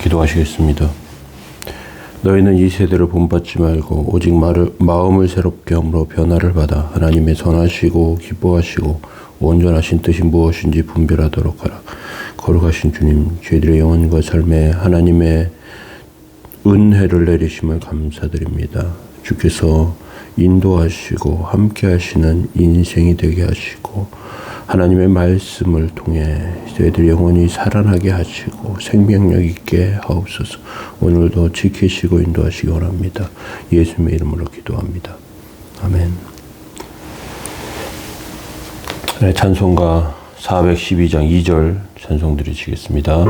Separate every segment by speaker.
Speaker 1: 기도하시겠습니다. 너희는 이 세대를 본받지 말고 오직 마음을 새롭게 함으로 변화를 받아 하나님의 선하시고 기뻐하시고 온전하신 뜻이 무엇인지 분별하도록 하라. 거룩하신 주님, 저희들의 영혼과 삶에 하나님의 은혜를 내리심을 감사드립니다. 주께서 인도하시고 함께 하시는 인생이 되게 하시고 하나님의 말씀을 통해 저희들 영혼이 살아나게 하시고 생명력 있게 하옵소서. 오늘도 지키시고 인도하시기 원합니다. 예수님의 이름으로 기도합니다. 아멘. 네, 찬송가 412장 2절 찬송 드리시겠습니다.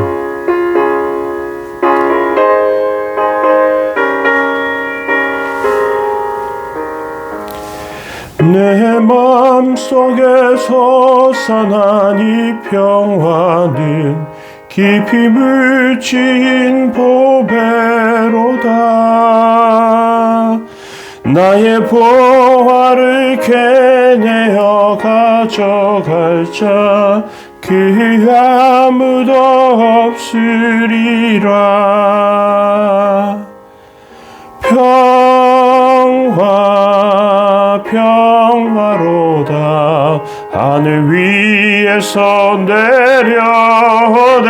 Speaker 1: 내 맘속에서 솟아난 이 평화는 깊이 묻힌 보배로다. 나의 보화를 캐내어 가져갈 자 그 아무도 없으리라. 평화로다. 하늘 위에서 내려오네.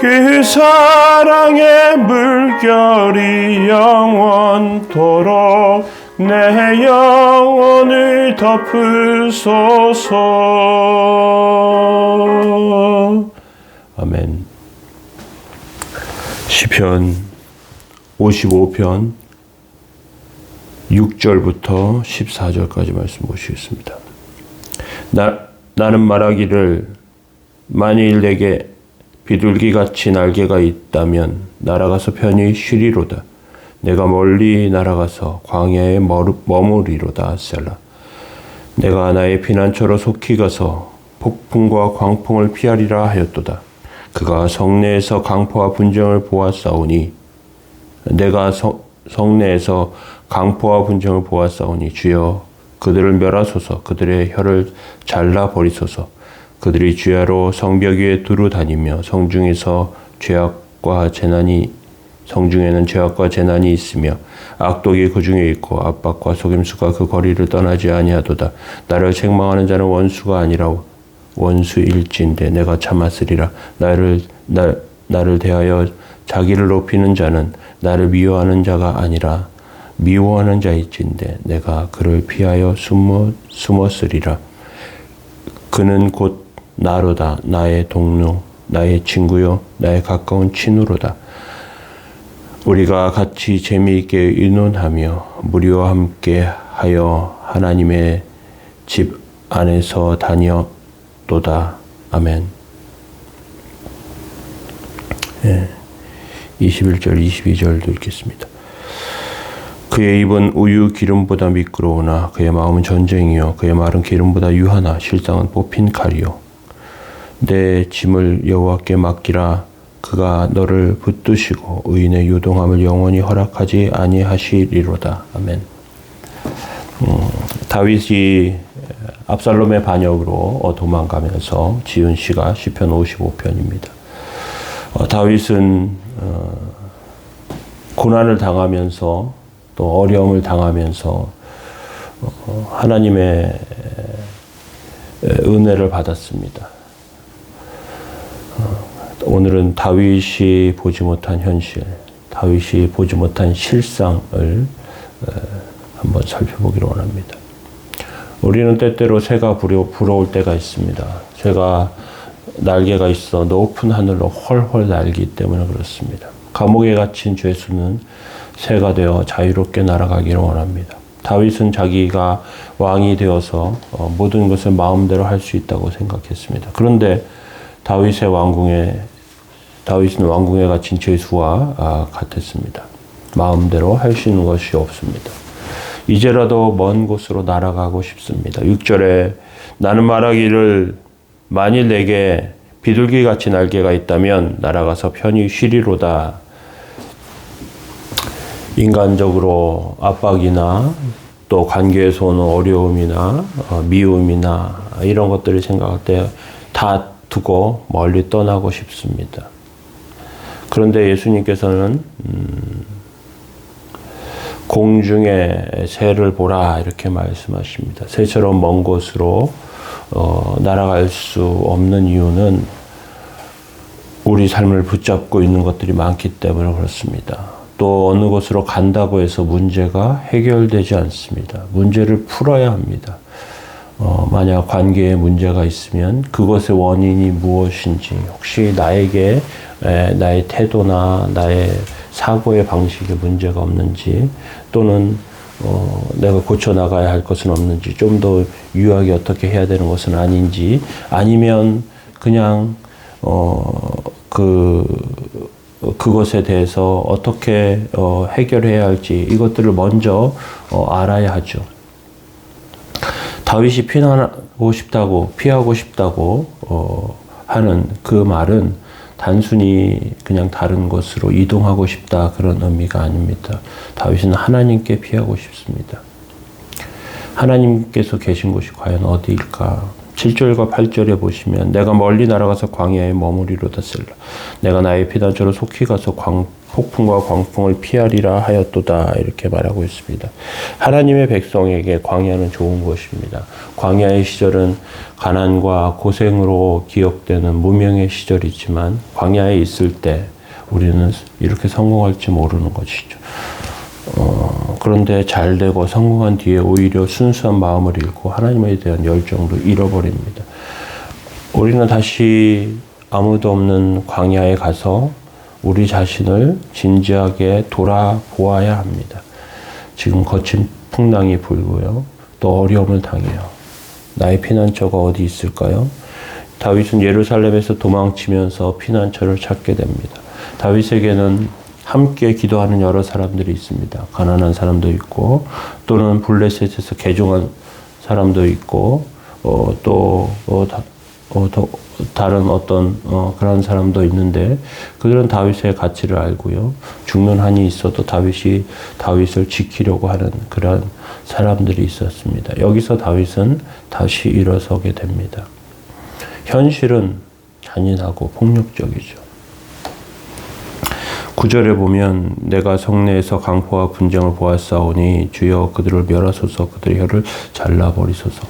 Speaker 1: 그 사랑의 물결이 영원토록 내 영혼을 덮으소서. 아멘. 시편 55편 6절부터 14절까지 말씀 보시겠습니다. 나는 말하기를 만일 내게 비둘기같이 날개가 있다면 날아가서 편히 쉬리로다. 내가 멀리 날아가서 광야에 머무리로다. 셀라. 내가 나의 피난처로 속히 가서 폭풍과 광풍을 피하리라 하였도다. 그가 성내에서 강포와 분쟁을 보았사오니 내가 성내에서 강포와 분쟁을 보았사오니 주여 그들을 멸하소서. 그들의 혀를 잘라버리소서. 그들이 주야로 성벽 위에 두루 다니며 성중에는 죄악과 재난이 있으며 악독이 그 중에 있고 압박과 속임수가 그 거리를 떠나지 아니하도다. 나를 책망하는 자는 원수가 아니라 원수일진데 내가 참았으리라. 나를 대하여 자기를 높이는 자는 나를 미워하는 자가 아니라 미워하는 자일진데 내가 그를 피하여 숨었으리라. 그는 곧 나로다. 나의 동료, 나의 친구요, 나의 가까운 친구로다. 우리가 같이 재미있게 의논하며 무리와 함께 하여 하나님의 집 안에서 다녔도다. 아멘. 21절, 22절도 읽겠습니다. 그의 입은 우유 기름보다 미끄러우나 그의 마음은 전쟁이요 그의 말은 기름보다 유하나 실상은 뽑힌 칼이요. 내 짐을 여호와께 맡기라. 그가 너를 붙드시고 의인의 요동함을 영원히 허락하지 아니하시리로다. 아멘. 다윗이 압살롬의 반역으로 도망가면서 지은 시가 시편 55편입니다. 다윗은 고난을 당하면서 또 어려움을 당하면서 하나님의 은혜를 받았습니다. 오늘은 다윗이 보지 못한 현실, 다윗이 보지 못한 실상을 한번 살펴보기를 원합니다. 우리는 때때로 새가 불어올 때가 있습니다. 새가 날개가 있어 높은 하늘로 훨훨 날기 때문에 그렇습니다. 감옥에 갇힌 죄수는 새가 되어 자유롭게 날아가기를 원합니다. 다윗은 자기가 왕이 되어서 모든 것을 마음대로 할 수 있다고 생각했습니다. 그런데 다윗은 왕궁에 갇힌 죄수와 같았습니다. 마음대로 할 수 있는 것이 없습니다. 이제라도 먼 곳으로 날아가고 싶습니다. 6절에 나는 말하기를 만일 내게 비둘기같이 날개가 있다면 날아가서 편히 쉬리로다. 인간적으로 압박이나 또 관계에서 오는 어려움이나 미움이나 이런 것들을 생각할 때 다 두고 멀리 떠나고 싶습니다. 그런데 예수님께서는 공중의 새를 보라 이렇게 말씀하십니다. 새처럼 먼 곳으로 날아갈 수 없는 이유는 우리 삶을 붙잡고 있는 것들이 많기 때문에 그렇습니다. 또 어느 곳으로 간다고 해서 문제가 해결되지 않습니다. 문제를 풀어야 합니다. 만약 관계에 문제가 있으면 그것의 원인이 무엇인지, 혹시 나에게 나의 태도나 나의 사고의 방식에 문제가 없는지, 또는 내가 고쳐나가야 할 것은 없는지, 좀 더 유하게 어떻게 해야 되는 것은 아닌지, 아니면 그냥 그것에 대해서 어떻게 해결해야 할지, 이것들을 먼저 알아야 하죠. 다윗이 피하고 싶다고 하는 그 말은 단순히 그냥 다른 곳으로 이동하고 싶다, 그런 의미가 아닙니다. 다윗은 하나님께 피하고 싶습니다. 하나님께서 계신 곳이 과연 어디일까? 7절과 8절에 보시면 내가 멀리 날아가서 광야에 머무리로다 셀라. 내가 나의 피난처로 속히 가서 폭풍과 광풍을 피하리라 하였도다, 이렇게 말하고 있습니다. 하나님의 백성에게 광야는 좋은 곳입니다. 광야의 시절은 가난과 고생으로 기억되는 무명의 시절이지만 광야에 있을 때 우리는 이렇게 성공할지 모르는 것이죠. 그런데 잘 되고 성공한 뒤에 오히려 순수한 마음을 잃고 하나님에 대한 열정도 잃어버립니다. 우리는 다시 아무도 없는 광야에 가서 우리 자신을 진지하게 돌아보아야 합니다. 지금 거친 풍랑이 불고요. 또 어려움을 당해요. 나의 피난처가 어디 있을까요? 다윗은 예루살렘에서 도망치면서 피난처를 찾게 됩니다. 다윗에게는 함께 기도하는 여러 사람들이 있습니다. 가난한 사람도 있고, 또는 블레셋에서 개종한 사람도 있고, 다른 어떤 그런 사람도 있는데, 그들은 다윗의 가치를 알고요. 죽는 한이 있어도 다윗을 지키려고 하는 그런 사람들이 있었습니다. 여기서 다윗은 다시 일어서게 됩니다. 현실은 잔인하고 폭력적이죠. 9절에 보면 내가 성내에서 강포와 분쟁을 보았사오니 주여 그들을 멸하소서, 그들의 혀를 잘라버리소서.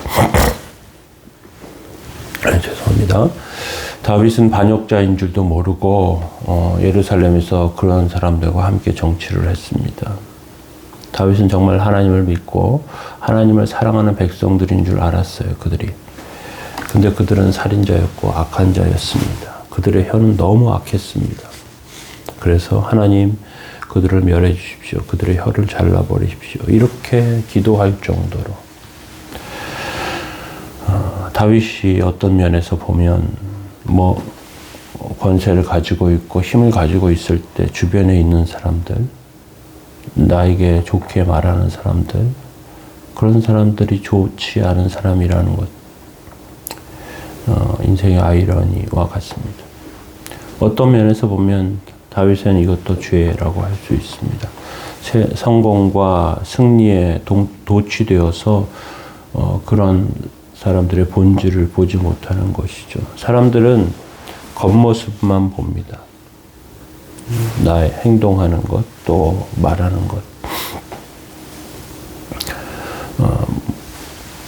Speaker 1: 죄송합니다. 다윗은 반역자인 줄도 모르고 예루살렘에서 그런 사람들과 함께 정치를 했습니다. 다윗은 정말 하나님을 믿고 하나님을 사랑하는 백성들인 줄 알았어요, 그들이. 근데 그들은 살인자였고 악한 자였습니다. 그들의 혀는 너무 악했습니다. 그래서 하나님, 그들을 멸해 주십시오. 그들의 혀를 잘라버리십시오. 이렇게 기도할 정도로. 다윗이 어떤 면에서 보면 권세를 가지고 있고 힘을 가지고 있을 때 주변에 있는 사람들, 나에게 좋게 말하는 사람들, 그런 사람들이 좋지 않은 사람이라는 것, 인생의 아이러니와 같습니다. 어떤 면에서 보면 다윗은 이것도 죄라고 할 수 있습니다. 성공과 승리에 도취되어서 그런 사람들의 본질을 보지 못하는 것이죠. 사람들은 겉모습만 봅니다. 나의 행동하는 것, 또 말하는 것.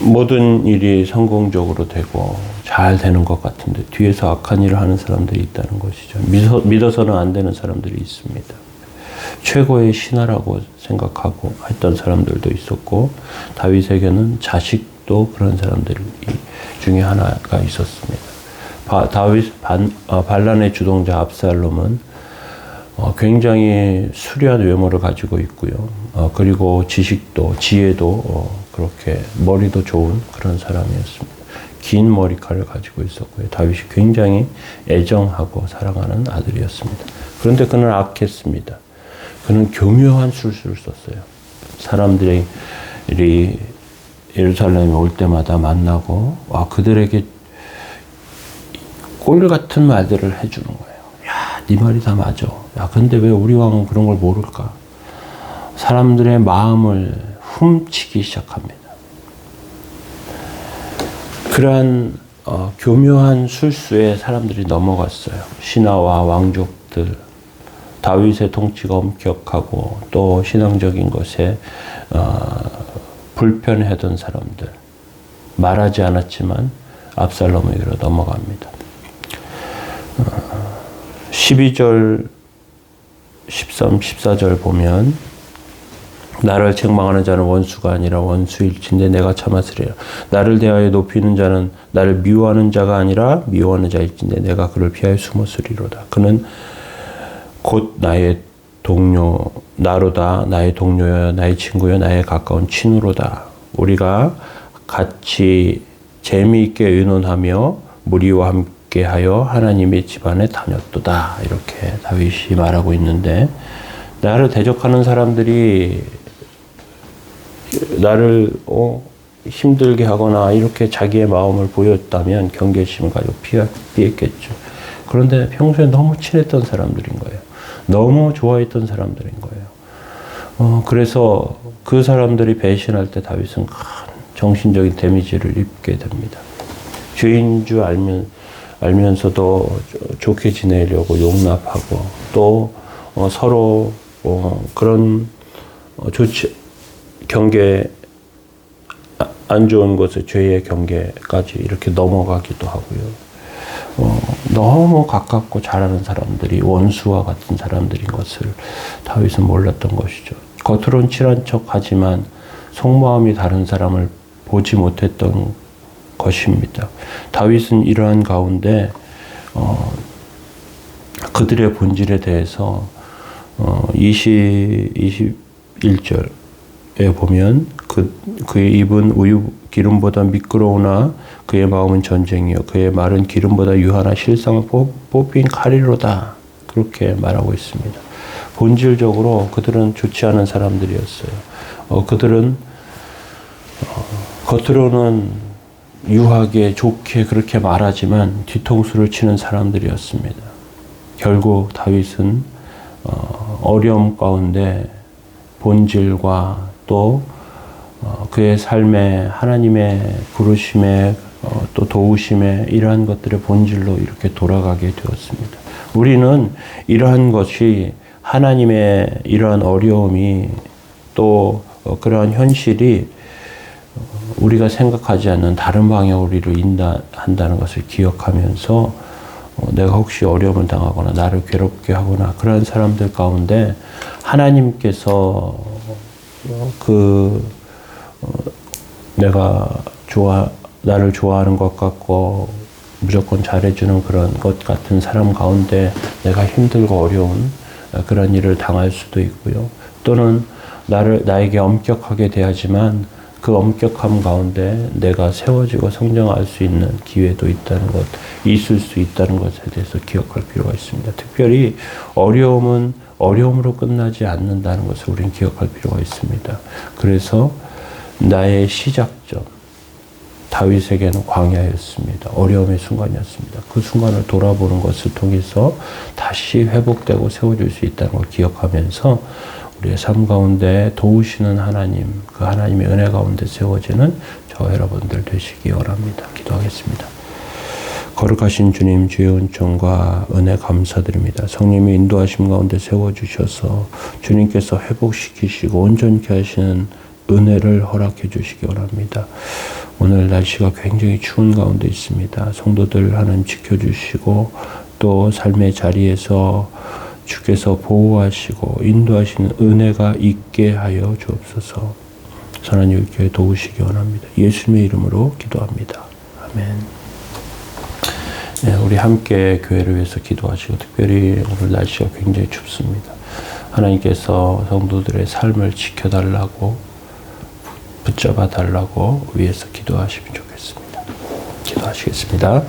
Speaker 1: 모든 일이 성공적으로 되고 잘 되는 것 같은데 뒤에서 악한 일을 하는 사람들이 있다는 것이죠. 믿어서는 안 되는 사람들이 있습니다. 최고의 신하라고 생각하고 했던 사람들도 있었고, 다윗에게는 자식도 그런 사람들 중에 하나가 있었습니다. 반란의 주동자 압살롬은 굉장히 수려한 외모를 가지고 있고요. 그리고 지혜도 그렇게 머리도 좋은 그런 사람이었습니다. 긴 머리칼을 가지고 있었고요. 다윗이 굉장히 애정하고 사랑하는 아들이었습니다. 그런데 그는 악했습니다. 그는 교묘한 술수를 썼어요. 사람들이 예루살렘에 올 때마다 만나고 그들에게 꼴 같은 말들을 해주는 거예요. 야, 네 말이 다 맞아. 야, 근데 왜 우리 왕은 그런 걸 모를까? 사람들의 마음을 훔치기 시작합니다. 그러한 교묘한 술수에 사람들이 넘어갔어요. 신하와 왕족들, 다윗의 통치가 엄격하고 또 신앙적인 것에 불편했던 사람들, 말하지 않았지만 압살롬에게로 넘어갑니다. 12절, 13, 14절 보면 나를 책망하는 자는 원수가 아니라 원수일진데 내가 참았으리라. 나를 대하여 높이는 자는 나를 미워하는 자가 아니라 미워하는 자일진데 내가 그를 피하여 숨었으리로다. 그는 곧 나의 동료, 나로다. 나의 동료여, 나의 친구여, 나의 가까운 친구로다. 우리가 같이 재미있게 의논하며 무리와 함께하여 하나님의 집안에 다녔도다. 이렇게 다윗이 말하고 있는데, 나를 대적하는 사람들이 나를 힘들게 하거나 이렇게 자기의 마음을 보였다면 경계심을 가지고 피했겠죠. 그런데 평소에 너무 친했던 사람들인 거예요. 너무 좋아했던 사람들인 거예요. 그래서 그 사람들이 배신할 때 다윗은 큰 정신적인 데미지를 입게 됩니다. 죄인 줄 알면서도 좋게 지내려고 용납하고 또 서로 그런 경계, 안 좋은 것에 죄의 경계까지 이렇게 넘어가기도 하고요. 너무 가깝고 잘하는 사람들이 원수와 같은 사람들인 것을 다윗은 몰랐던 것이죠. 겉으로는 친한 척하지만 속마음이 다른 사람을 보지 못했던 것입니다. 다윗은 이러한 가운데 그들의 본질에 대해서 21절에 보면 그의 입은 우유 기름보다 미끄러우나 그의 마음은 전쟁이요 그의 말은 기름보다 유하나 실상을 뽑힌 칼이로다. 그렇게 말하고 있습니다. 본질적으로 그들은 좋지 않은 사람들이었어요. 그들은 겉으로는 유하게 좋게 그렇게 말하지만 뒤통수를 치는 사람들이었습니다. 결국 다윗은 어려움 가운데 본질과 또 그의 삶에 하나님의 부르심에 또 도우심에 이러한 것들의 본질로 이렇게 돌아가게 되었습니다. 우리는 이러한 것이 하나님의 이러한 어려움이 또 그러한 현실이 우리가 생각하지 않는 다른 방향으로 우리를 인도한다는 것을 기억하면서 내가 혹시 어려움을 당하거나 나를 괴롭게 하거나 그런 사람들 가운데 하나님께서 내가 나를 좋아하는 것 같고 무조건 잘해주는 그런 것 같은 사람 가운데 내가 힘들고 어려운 그런 일을 당할 수도 있고요. 또는 나에게 엄격하게 대하지만 그 엄격함 가운데 내가 세워지고 성장할 수 있는 기회도 있을 수 있다는 것에 대해서 기억할 필요가 있습니다. 특별히 어려움은 어려움으로 끝나지 않는다는 것을 우리는 기억할 필요가 있습니다. 그래서 나의 시작점, 다윗에게는 광야였습니다. 어려움의 순간이었습니다. 그 순간을 돌아보는 것을 통해서 다시 회복되고 세워질 수 있다는 걸 기억하면서 우리의 삶 가운데 도우시는 하나님, 그 하나님의 은혜 가운데 세워지는 저와 여러분들 되시기 원합니다. 기도하겠습니다. 거룩하신 주님, 주의 은총과 은혜 감사드립니다. 성령의 인도하심 가운데 세워주셔서 주님께서 회복시키시고 온전케 하시는 은혜를 허락해 주시기 원합니다. 오늘 날씨가 굉장히 추운 가운데 있습니다. 성도들 하나님 지켜주시고 또 삶의 자리에서 주께서 보호하시고 인도하시는 은혜가 있게 하여 주옵소서. 선한 교회 도우시기 원합니다. 예수님의 이름으로 기도합니다. 아멘. 네, 우리 함께 교회를 위해서 기도하시고 특별히 오늘 날씨가 굉장히 춥습니다. 하나님께서 성도들의 삶을 지켜달라고 붙잡아 달라고 위해서 기도하시면 좋겠습니다. 기도하시겠습니다.